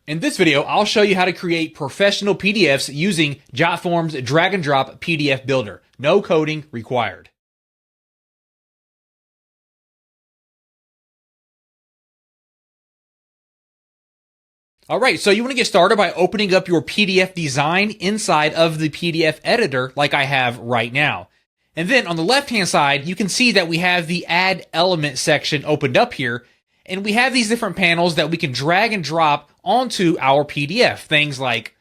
In this video, I'll show you how to create professional PDFs using Jotform's drag and drop PDF builder. No coding required. Alright, so you want to get started by opening up your PDF design inside of the PDF editor like I have right now. And then on the left-hand side, you can see that we have the Add Element section opened up here. And we have these different panels that we can drag and drop onto our PDF. Things like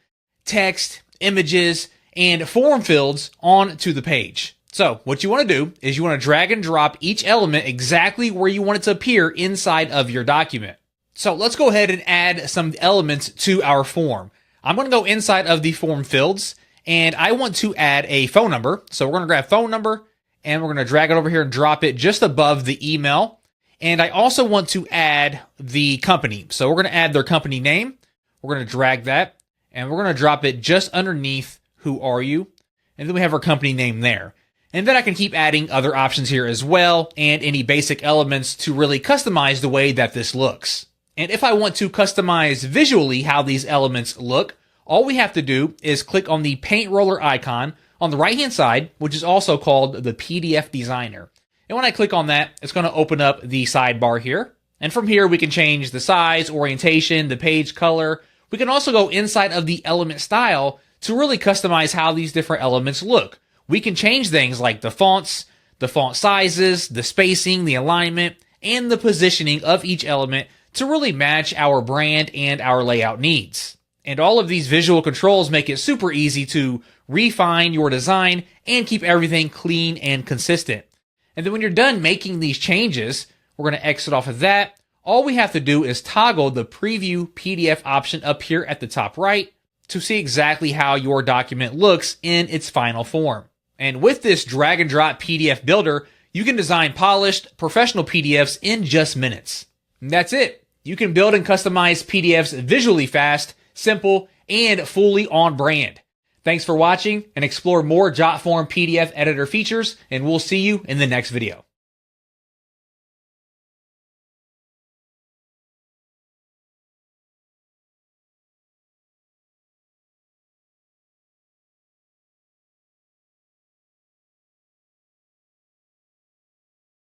text, images, and form fields onto the page. So what you want to do is you want to drag and drop each element exactly where you want it to appear inside of your document. So let's go ahead and add some elements to our form. I'm going to go inside of the form fields, and I want to add a phone number. So we're going to grab phone number, and we're going to drag it over here and drop it just above the email. And I also want to add the company. So we're going to add their company name. We're going to drag that, and we're going to drop it just underneath who are you. And then we have our company name there. And then I can keep adding other options here as well, and any basic elements to really customize the way that this looks. And if I want to customize visually how these elements look, all we have to do is click on the paint roller icon on the right-hand side, which is also called the PDF Designer. And when I click on that, it's going to open up the sidebar here. And from here, we can change the size, orientation, the page color. We can also go inside of the element style to really customize how these different elements look. We can change things like the fonts, the font sizes, the spacing, the alignment, and the positioning of each element to really match our brand and our layout needs. And all of these visual controls make it super easy to refine your design and keep everything clean and consistent. And then when you're done making these changes, we're going to exit off of that. All we have to do is toggle the preview PDF option up here at the top right to see exactly how your document looks in its final form. And with this drag and drop PDF builder, you can design polished, professional PDFs in just minutes. And that's it. You can build and customize PDFs visually fast, simple, and fully on brand. Thanks for watching, and explore more Jotform PDF Editor features, and we'll see you in the next video.